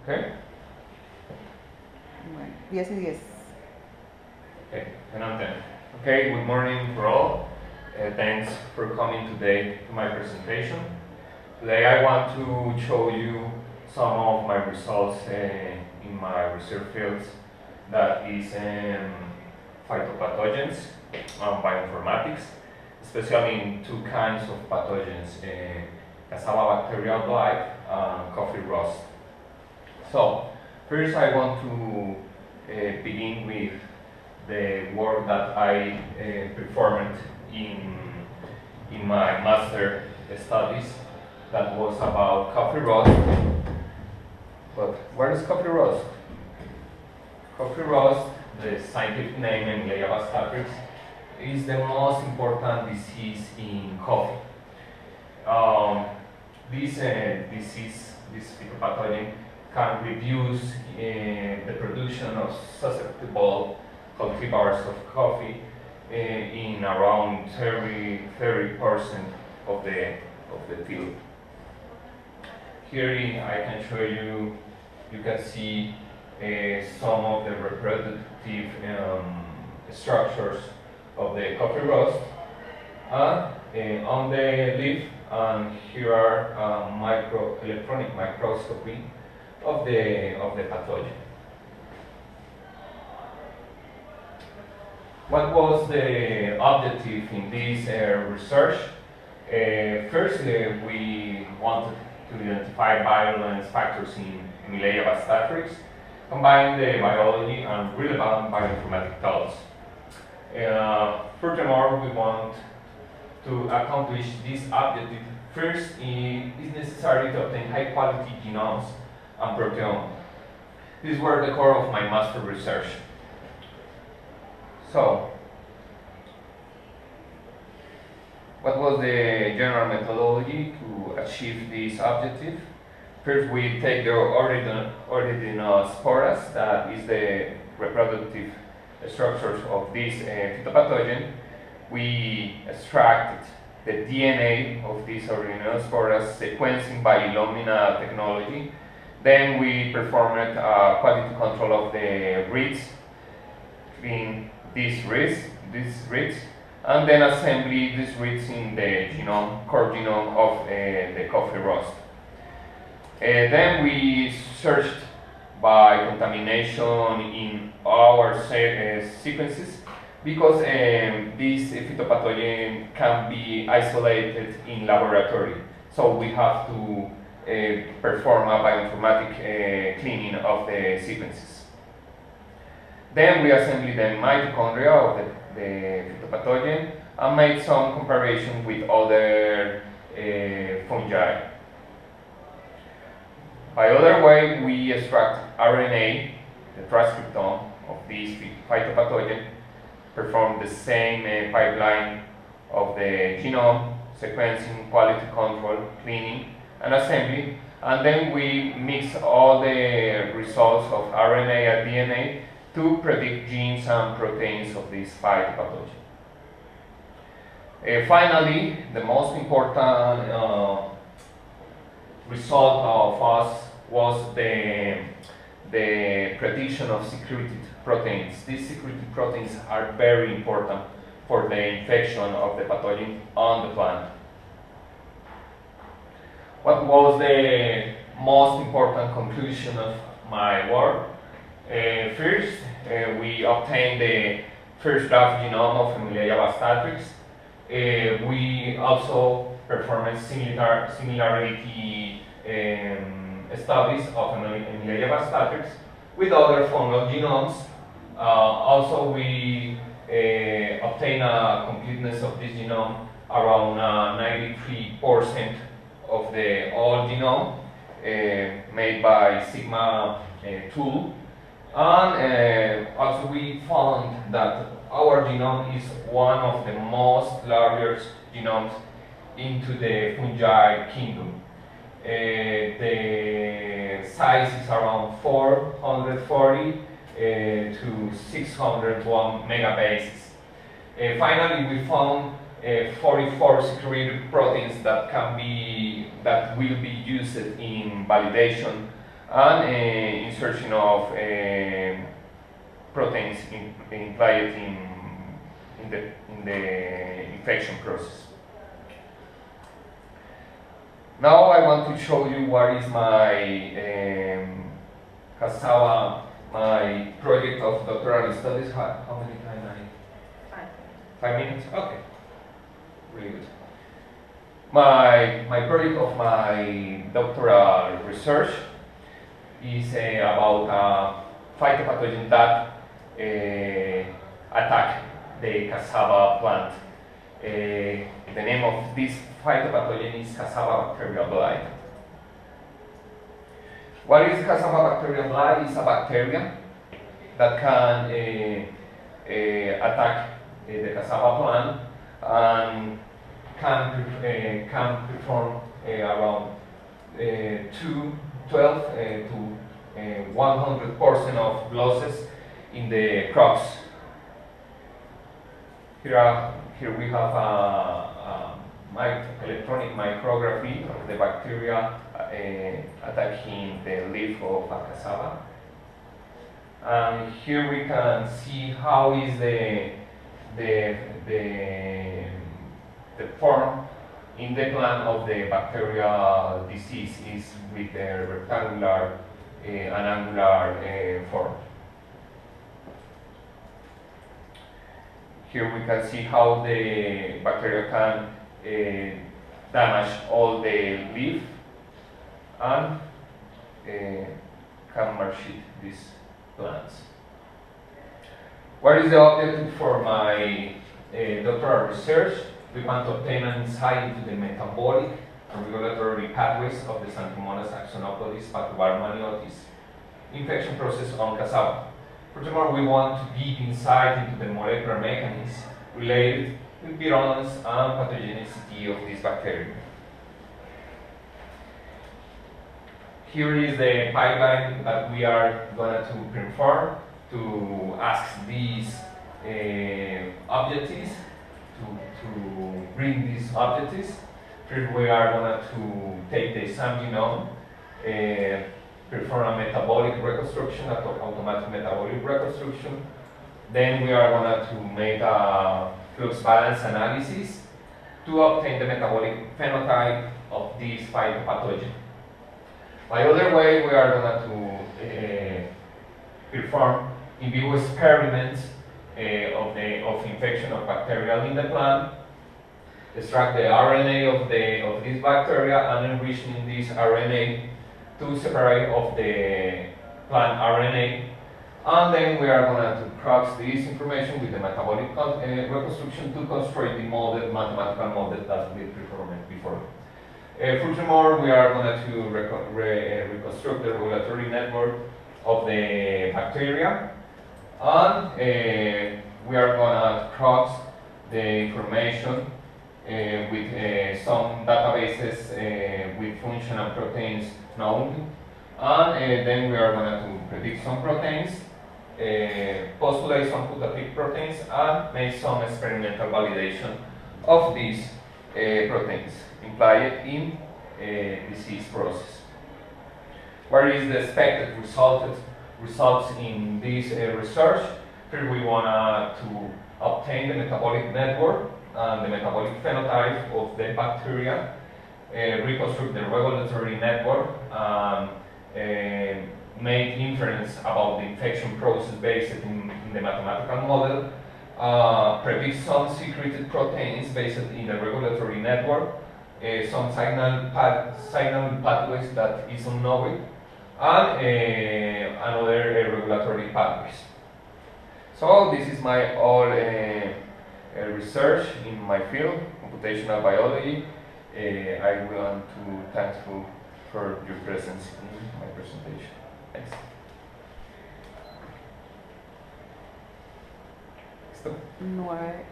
Okay? Bueno, 10 y 10. Okay, 10 on 10. Okay, good morning for all. Thanks for coming today to my presentation. Today I want to show you some of my results in my research fields, that is phytopathogens and bioinformatics, especially in two kinds of pathogens, cassava bacterial blight and coffee rust. So, first I want to begin with the work that I performed in my master studies, that was about coffee rust. But what is coffee rust? Coffee rust, the scientific name Emilia bastatrix, is the most important disease in coffee. This disease, this phytopathogen, can reduce the production of susceptible cultivars of coffee in around 30% of the field. Here I can show you, you can see some of the reproductive structures of the coffee rust on the leaf, and here are electronic microscopy of the pathogen. What was the objective in this research? First, we wanted to identify virulence factors in Emilia bastatrix, combine the biology and relevant bioinformatic tools. Furthermore, we want to accomplish this objective. First, it is necessary to obtain high-quality genomes and proteome. These were the core of my master research. So, what was the general methodology to achieve this objective? First, we take the originosporas, that is the reproductive structures of this phytopathogen. We extracted the DNA of these originosporas, sequencing by Illumina technology. Then we performed quality control of the reads, clean these reads, and then assembly these reads in the core genome of the coffee rust. Then we searched by contamination in our sequences, because this phytopathogen can be isolated in laboratory. So we have to perform a bioinformatic cleaning of the sequences. Then we assembled the mitochondria of the phytopathogen and made some comparison with other fungi. By other way, we extract RNA, the transcriptome of this phytopathogen, perform the same pipeline of the genome, sequencing, quality control, cleaning, and assembly, and then we mix all the results of RNA and DNA to predict genes and proteins of this phytopathogen. Finally, the most important result of us was the prediction of secreted proteins. These secreted proteins are very important for the infection of the pathogen on the plant. What was the most important conclusion of my work? First, we obtained the first draft genome of Emilia bastatrix. We also performed similarity studies of Emilia bastatrix with other fungal genomes. Also, we obtained a completeness of this genome around 93% of the whole genome made by Sigma tool. And also we found that our genome is one of the most largest genomes into the fungi kingdom. The size is around 440 to 601 megabases. Finally, we found 44 secreted proteins that will be used in validation and insertion of proteins implied in the infection process. Now I want to show you what is my cassava, my project of doctoral studies. How many time? 5 minutes? Okay. Really good. My project of my doctoral research is about a phytopathogen that attack the cassava plant. The name of this phytopathogen is cassava bacterial blight. What is cassava bacterial blight? It's a bacteria that can attack the cassava plant and can perform around 12 to 100% of losses in the crops. Here we have a electronic micrography of the bacteria attacking the leaf of a cassava. And here we can see how is the form in the plant of the bacterial disease is with a rectangular and angular form. Here we can see how the bacteria can damage all the leaf and can marshit these plants. What is the objective for my doctoral research? We want to obtain an insight into the metabolic and regulatory pathways of the Xanthomonas axonopolis pathobarbmaniotis infection process on cassava. Furthermore, we want to give insight into the molecular mechanisms related with virulence and pathogenicity of this bacteria. Here is the pipeline that we are going to perform to ask these objectives, to bring these objectives. First, we are going to take the SAM genome, perform a metabolic reconstruction, automatic metabolic reconstruction. Then we are going to make a flux balance analysis to obtain the metabolic phenotype of this phytopathogen. By other way, we are going to perform in vivo experiments of infection of bacteria in the plant, extract the RNA of this bacteria and enriching this RNA to separate of the plant RNA, and then we are going to cross this information with the metabolic reconstruction to construct the mathematical model that we performed before. Furthermore, we are going to reconstruct the regulatory network of the bacteria, and we are going to cross the information with some databases with functional proteins known, and then we are going to predict some proteins, postulate some putative proteins, and make some experimental validation of these proteins implied in disease process. What is the expected results in this research? First, we want to obtain the metabolic network and the metabolic phenotype of the bacteria, reconstruct the regulatory network, make inference about the infection process based in the mathematical model, predict some secreted proteins based in the regulatory network, some signal pathways that is unknown, and another regulatory pathways. So this is my all research in my field, computational biology. I want to thank you for your presence in my presentation. Thanks. No hay